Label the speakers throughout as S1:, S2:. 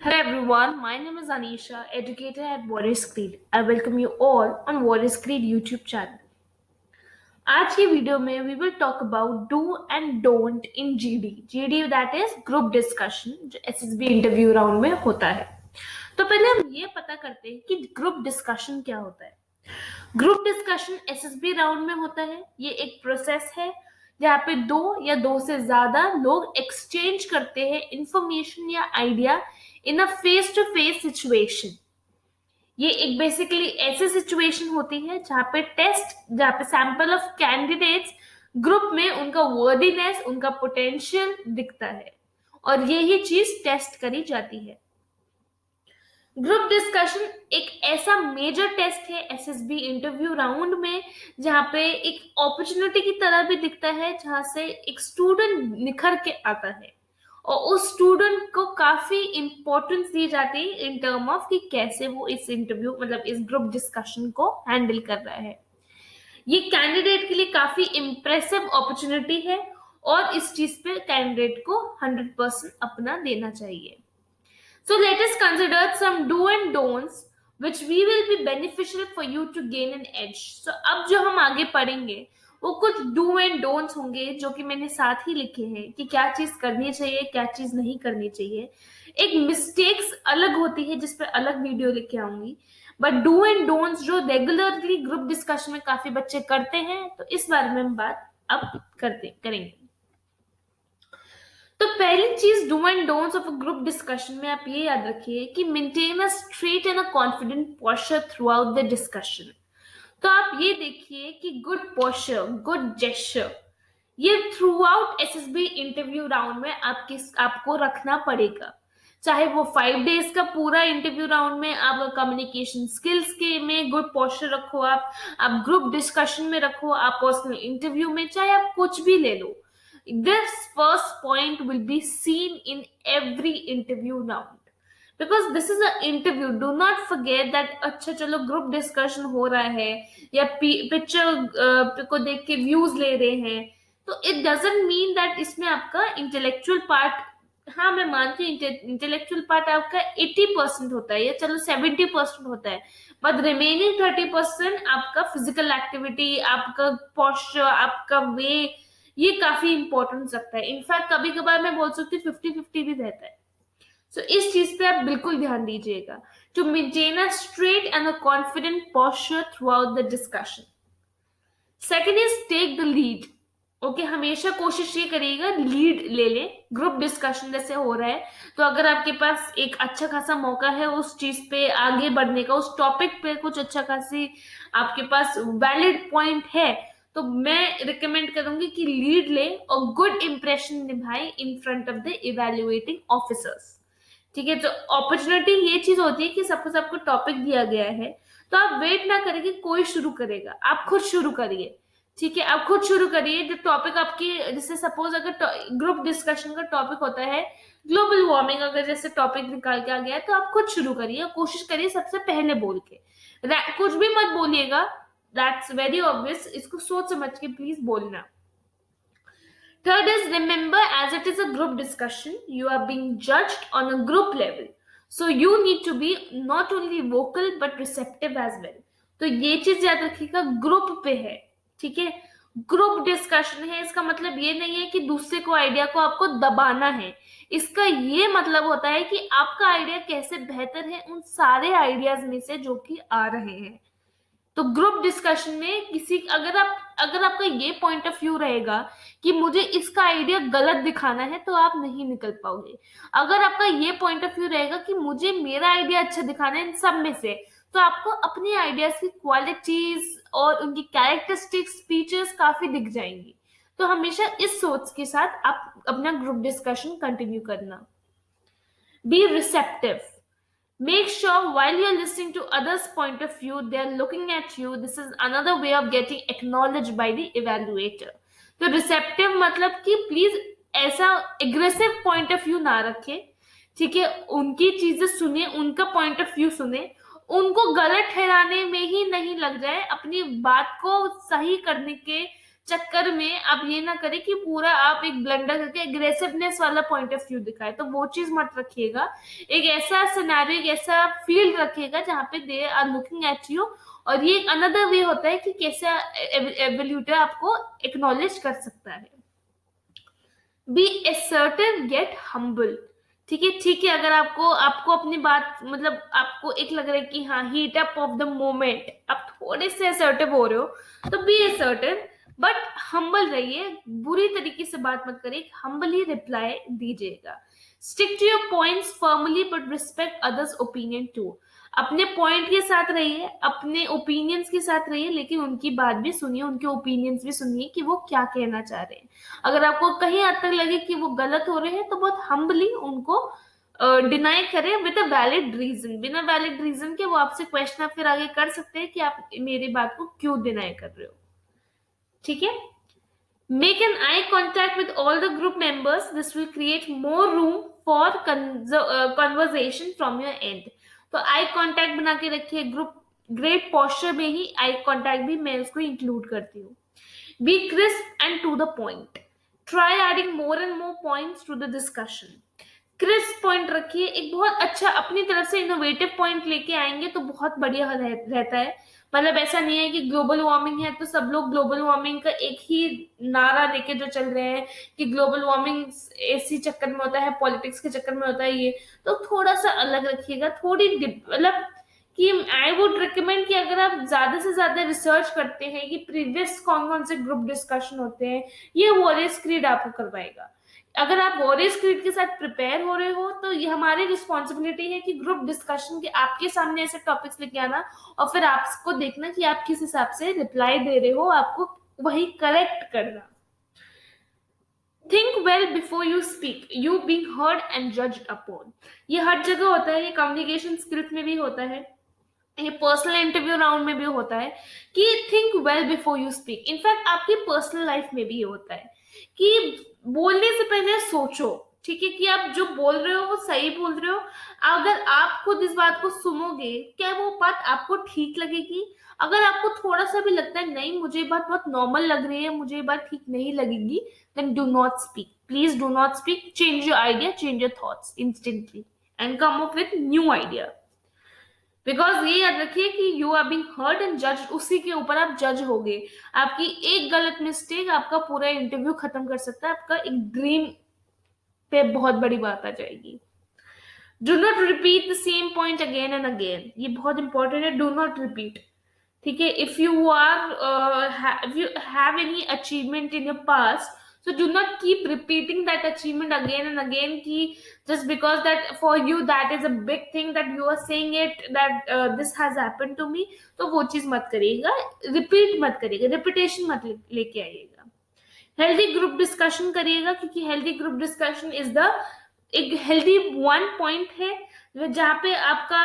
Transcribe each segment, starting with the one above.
S1: Hello everyone, my name is Anisha, educator at Warriors Creed. I welcome you all on Warriors Creed YouTube channel. आज की video में we will talk about do and don't in GD. GD that is group discussion जो SSB interview round में होता है. तो पहले हम ये पता करते हैं कि ग्रुप डिस्कशन क्या होता है. ग्रुप डिस्कशन एसएसबी राउंड में होता है. ये एक प्रोसेस है जहाँ पे दो या दो से ज्यादा लोग एक्सचेंज करते हैं इंफॉर्मेशन या idea in a face to face situation. ये एक बेसिकली ऐसी सिचुएशन होती है जहाँ पे सैंपल ऑफ कैंडिडेट्स ग्रुप में उनका वर्दीनेस, उनका पोटेंशियल दिखता है और यही चीज टेस्ट करी जाती है. ग्रुप डिस्कशन एक ऐसा मेजर टेस्ट है एसएसबी इंटरव्यू राउंड में जहाँ पे एक अपॉर्चुनिटी की तरह भी दिखता है, जहाँ से एक स्टूडेंट निखर के आता है और उस स्टूडेंट को काफी इंपॉर्टेंस दी जाती है इन टर्म ऑफ कि कैसे वो इस इंटरव्यू मतलब इस ग्रुप डिस्कशन को हैंडल कर रहा है. ये कैंडिडेट के लिए काफी इम्प्रेसिव अपॉर्चुनिटी है और इस चीज पे कैंडिडेट को 100% अपना देना चाहिए. So let us consider some do and don'ts which we will be beneficial for you to gain an edge. So अब जो हम आगे पढ़ेंगे वो कुछ do and don'ts होंगे जो कि मैंने साथ ही लिखे हैं कि क्या चीज करनी चाहिए, क्या चीज नहीं करनी चाहिए. एक मिस्टेक्स अलग होती है जिस पर अलग वीडियो लेके आऊंगी, बट डू एंड डोंट्स जो रेगुलरली ग्रुप डिस्कशन में काफी बच्चे करते हैं तो इस बारे में हम बात अब करेंगे. तो पहली चीज do and don'ts of a group discussion में आप ये याद रखिए कि maintain a straight and a confident posture throughout the discussion. तो आप ये देखिए कि गुड पोस्चर, गुड जेस्चर ये through out SSB interview round में आपको रखना पड़ेगा. चाहे वो 5 डेज का पूरा इंटरव्यू राउंड में आप कम्युनिकेशन स्किल्स के में गुड पोस्चर रखो, आप ग्रुप डिस्कशन में रखो, आप पर्सनल इंटरव्यू में, चाहे आप कुछ भी ले लो. This first point will be seen in every interview round because this is an interview. Do not forget that अच्छा चलो ग्रुप डिस्कशन हो रहा है या पिक्चर को देख के व्यूज ले रहे हैं तो इट डजंट मीन दैट इसमें आपका इंटेलेक्चुअल पार्ट, हाँ मैं मानती हूँ इंटेलेक्चुअल पार्ट आपका 80% होता है या चलो 70% होता है, बट रिमेनिंग 30% आपका फिजिकल एक्टिविटी, आपका पोस्चर, आपका वे ये काफी इंपॉर्टेंस रखता है. इनफैक्ट कभी कभार मैं बोल सकती हूँ 50-50 भी रहता है. सो इस चीज पे आप बिल्कुल ध्यान दीजिएगा to maintain a straight and a confident posture throughout the discussion. Second is take the lead. Okay, हमेशा कोशिश ये करिएगा लीड ले ले. ग्रुप डिस्कशन जैसे हो रहा है तो अगर आपके पास एक अच्छा खासा मौका है उस चीज पे आगे बढ़ने का, उस टॉपिक पे कुछ अच्छा खासी आपके पास वैलिड पॉइंट है तो मैं रिकमेंड करूंगी कि लीड ले और गुड इंप्रेशन निभाए in front of the evaluating officers. ठीक है, तो अपॉर्चुनिटी ये चीज होती है कि सपोज आपको टॉपिक दिया गया है तो आप वेट ना करें कि कोई शुरू करेगा, आप खुद शुरू करिए. ठीक है, आप खुद शुरू करिए. जो टॉपिक आपकी, जैसे सपोज अगर ग्रुप डिस्कशन का टॉपिक होता है ग्लोबल वार्मिंग, अगर जैसे टॉपिक निकाल के आ गया है तो आप खुद शुरू करिए, कोशिश करिए सबसे पहले बोल के. कुछ भी मत बोलिएगा, दैट्स वेरी ऑब्वियस. इसको सोच समझ के प्लीज बोलना. Third is remember, as it is a group discussion, you are being judged on a group level. So you need to be not only vocal but receptive as well. तो ये चीज याद रखिएगा, ग्रुप पे है. ठीक है, ग्रुप डिस्कशन है, इसका मतलब ये नहीं है कि दूसरे को आइडिया को आपको दबाना है. इसका ये मतलब होता है कि आपका आइडिया कैसे बेहतर है उन सारे आइडियाज में से जो कि आ रहे हैं. तो ग्रुप डिस्कशन में अगर आपका ये पॉइंट ऑफ व्यू रहेगा कि मुझे इसका आइडिया गलत दिखाना है तो आप नहीं निकल पाओगे. अगर आपका ये पॉइंट ऑफ व्यू रहेगा कि मुझे मेरा आइडिया अच्छा दिखाना है इन सब में से, तो आपको अपने आइडियाज की क्वालिटीज और उनकी कैरेक्टरिस्टिक्स, फीचर्स काफी दिख जाएंगी. तो हमेशा इस सोच के साथ आप अपना ग्रुप डिस्कशन कंटिन्यू करना. Be receptive. Make sure while you're listening to others' point of view, they're looking at you. This is another way of getting acknowledged by the evaluator. तो receptive मतलब कि प्लीज ऐसा aggressive point of view ना रखे. ठीक है, उनकी चीजें सुने, उनका पॉइंट ऑफ व्यू सुने, उनको गलत ठहराने में ही नहीं लग जाए, अपनी बात को सही करने के चक्कर में आप ये ना करें कि पूरा आप एक ब्लंडर करके एग्रेसिवनेस वाला पॉइंट ऑफ व्यू दिखाए, तो वो चीज मत रखिएगा। एक ऐसा सिनेरियो, एक ऐसा फील्ड रखिएगा जहाँ पे they are looking at you, और ये एक अनदर वे होता है कि कैसे एवल्यूटर आपको एक्नॉलेज कर सकता है। Be assertive get humble. ठीक है, अगर आपको आपको अपनी बात, मतलब आपको एक लग रहा है कि हाँ heat up of the moment, आप थोड़े से असर्टिव हो रहे हो, तो बी assertive, बट हम्बल रहिए, बुरी तरीके से बात मत करिए, हम्बली रिप्लाई दीजिएगा। Stick to your points firmly but respect others opinion too. अपने पॉइंट के साथ रहिए, अपने ओपिनियंस के साथ रहिए, लेकिन उनकी बात भी सुनिए, उनके ओपिनियंस भी सुनिए कि वो क्या कहना चाह रहे हैं। अगर आपको कहीं हद तक लगे कि वो गलत हो रहे हैं, तो बहुत हम्बली उनको डिनाई करें विद अ वैलिड रीजन। बिना वैलिड रीजन के वो आपसे क्वेश्चन आप फिर आगे कर सकते हैं कि आप मेरी बात को क्यों डिनाई कर रहे हो। ठीक है, make an eye contact with all the group members. This will create more room for conversation from your end. तो आई कांटेक्ट बना के रखिए, ग्रुप ग्रेट पोस्चर में ही आई कांटेक्ट भी मैं उसको इंक्लूड करती हूँ। Be crisp and to the point. Try adding more and more points to the discussion. Crisp point रखिए, एक बहुत अच्छा अपनी तरफ से इनोवेटिव पॉइंट लेके आएंगे तो बहुत बढ़िया रहता है। मतलब ऐसा नहीं है कि ग्लोबल वार्मिंग है तो सब लोग ग्लोबल वार्मिंग का एक ही नारा लेके जो चल रहे हैं कि ग्लोबल वार्मिंग इसी चक्कर में होता है, पॉलिटिक्स के चक्कर में होता है, ये तो थोड़ा सा अलग रखिएगा। थोड़ी मतलब कि आई वुड रिकमेंड कि अगर आप ज्यादा से ज्यादा रिसर्च करते हैं कि प्रीवियस कौन कौन से ग्रुप डिस्कशन होते हैं, ये वॉरियर्स क्रीड आपको करवाएगा। अगर आप वॉरियर्स क्रीड के साथ प्रिपेयर हो रहे हो तो ये हमारी रिस्पॉन्सिबिलिटी है कि ग्रुप डिस्कशन के आपके सामने ऐसे टॉपिक्स लेके आना, और फिर आपको देखना कि आप किस हिसाब से रिप्लाई दे रहे हो, आपको वही करेक्ट करना। Think well before you speak, you being heard and judged upon. ये हर जगह होता है, ये कम्युनिकेशन स्किल्स में भी होता है, ये पर्सनल इंटरव्यू राउंड में भी होता है कि think well before you speak. In fact आपकी पर्सनल लाइफ में भी ये होता है कि बोलने से पहले सोचो, ठीक है, कि आप जो बोल रहे हो वो सही बोल रहे हो। अगर आप खुद इस बात को सुनोगे, क्या वो बात आपको ठीक लगेगी? अगर आपको थोड़ा सा भी लगता है नहीं मुझे ये बात बहुत नॉर्मल लग रही है, मुझे ये बात ठीक नहीं लगेगी, then do not speak, please do not speak. Change your idea, change your thoughts instantly and come up with new idea. Because ये याद रखिए कि you are being heard and जज, उसी के ऊपर आप जज होगे। आपकी एक गलत मिस्टेक आपका पूरा इंटरव्यू खत्म कर सकता है, आपका एक ड्रीम पे बहुत बड़ी बात आ जाएगी। Do not repeat the same point again and again, ये बहुत इंपॉर्टेंट है। डू नॉट रिपीट, ठीक है। If you have any achievement in your past, so do not keep repeating that achievement again and again ki just because that for you that is a big thing that you are saying it that this has happened to me, तो वो चीज मत करिएगा, repeat मत करिएगा, repetition मत लेके आइएगा। हेल्दी ग्रुप डिस्कशन करिएगा, क्योंकि healthy group discussion is the एक हेल्दी वन पॉइंट है जहाँ पे आपका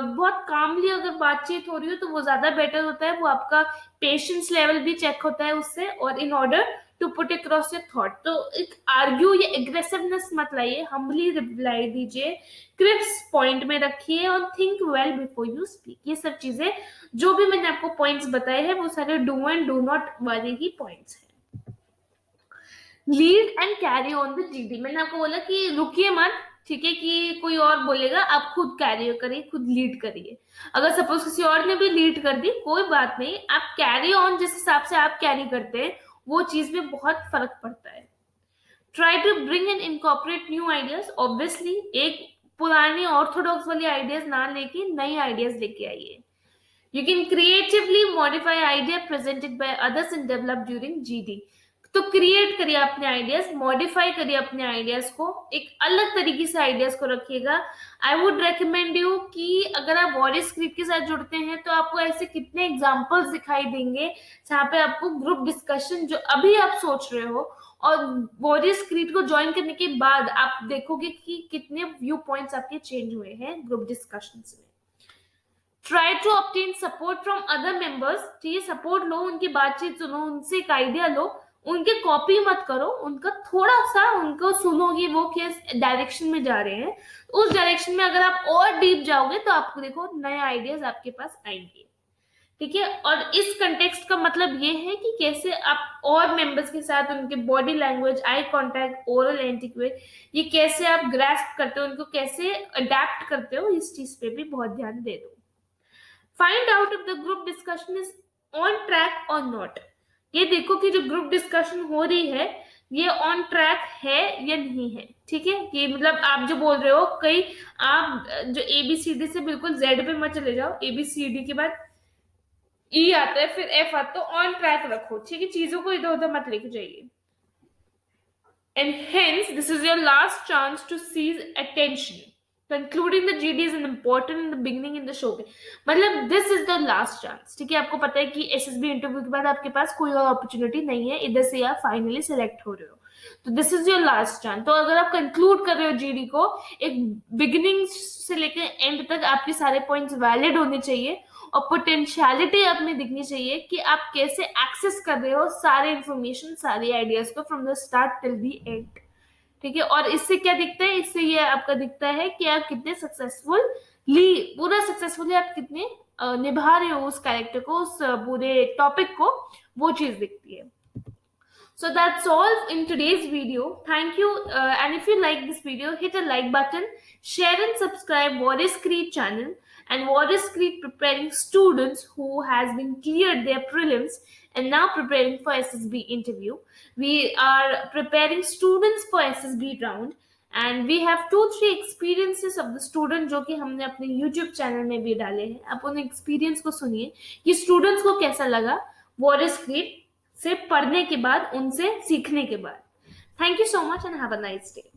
S1: बहुत कामली अगर बातचीत हो रही हो तो वो ज्यादा बेटर होता है, वो आपका पेशेंस लेवल भी चेक होता है उससे, और in order to put across your thought. तो एक आर्ग्यू या एग्रेसिवनेस मत लाइए, हम्बली रिप्लाई दीजिए, क्रिस्प पॉइंट में रखिए, और think well before you speak. ये सब चीजें जो भी मैंने आपको पॉइंट्स बताए हैं वो सारे डू एंड डू नॉट वाले ही पॉइंट्स हैं। Lead and carry on the GD, मैंने आपको बोला कि रुकिए मत, ठीक है, कि कोई और बोलेगा, आप खुद कैरी करिए, खुद लीड करिए। अगर सपोज किसी और ने भी लीड कर दी, कोई बात नहीं, आप कैरी ऑन, जिस हिसाब से आप कैरी करते हैं वो चीज में बहुत फर्क पड़ता है। Try to bring and incorporate new ideas. Obviously एक पुरानी ऑर्थोडॉक्स वाली आइडियाज ना लेके नई आइडियाज लेके आइए। You can creatively modify idea presented by others and develop during GD. तो क्रिएट करिए अपने आइडियाज, मॉडिफाई करिए अपने आइडियाज को, एक अलग तरीके से आइडियाज को रखिएगा। आई वुड रेकमेंड यू कि अगर आप वॉरियर्स क्रीड के साथ जुड़ते हैं तो आपको ऐसे कितने एग्जांपल्स दिखाई देंगे जहाँ पे आपको ग्रुप डिस्कशन जो अभी आप सोच रहे हो और वॉरियर्स क्रीड को ज्वाइन करने के बाद आप देखोगे कि कितने व्यू पॉइंट्स आपके चेंज हुए हैं ग्रुप डिस्कशंस में। Try to obtain support from other members, ठीक है, सपोर्ट लो, उनकी बातचीत सुनो, उनसे एक आइडिया लो, उनके कॉपी मत करो, उनका थोड़ा सा उनको सुनोगे वो किस डायरेक्शन में जा रहे हैं, उस डायरेक्शन में अगर आप और डीप जाओगे तो आपको देखो नए आइडियाज आपके पास आएंगे, ठीक है। और इस कंटेक्स्ट का मतलब ये है कि कैसे आप और मेंबर्स के साथ उनके body language, eye contact, oral etiquette, ये कैसे आप ग्रास्प करते हो, उनको कैसे अडेप्ट करते हो, इस चीज पे भी बहुत ध्यान दे दो। Find out if the group discussion is on track और नॉट। ये देखो कि जो ग्रुप डिस्कशन हो रही है ये ऑन ट्रैक है या नहीं है। ठीक है, ये मतलब आप जो बोल रहे हो, कई आप जो ABCD से बिल्कुल Z पे मत चले जाओ, ABCD के बाद E आता है, फिर F आता है, तो ऑन ट्रैक रखो। ठीक है, चीजों को इधर उधर मत लेके जाइए। And hence, this is your last chance to seize attention. Concluding the GD is an important in the beginning in the show. मतलब this is the last chance. ठीक है, आपको पता है कि SSB इंटरव्यू के बाद आपके पास कोई और अपॉर्चुनिटी नहीं है, इधर से आप फाइनली सेलेक्ट हो रहे हो, तो this is your last chance. तो अगर आप कंक्लूड कर रहे हो GD को, एक बिगिनिंग से लेकर एंड तक आपके सारे पॉइंट्स वैलिड होने चाहिए और पोटेंशियलिटी आप में दिखनी चाहिए कि आप कैसे एक्सेस कर रहे हो सारे इंफॉर्मेशन, सारे आइडियाज को from the start till the end. ठीक है, और इससे क्या दिखता है, इससे ये आपका दिखता है कि आप कितने सक्सेसफुली, पूरा सक्सेसफुली आप कितने निभा रहे हो उस कैरेक्टर को, उस पूरे टॉपिक को, वो चीज दिखती है। So that's all in today's video. Thank you, and if you like this video, hit a like button, share and subscribe Warriors Creed channel. And Warriors Creed preparing students who has been cleared their prelims and now preparing for SSB interview. We are preparing students for SSB round, and we have 2-3 experiences of the student जो कि हमने अपने YouTube channel में भी डाले हैं। आप उन एक्सपीरियंस को सुनिए कि स्टूडेंट्स को कैसा लगा Warriors Creed से पढ़ने के बाद, उनसे सीखने के बाद। Thank you so much and have a nice day.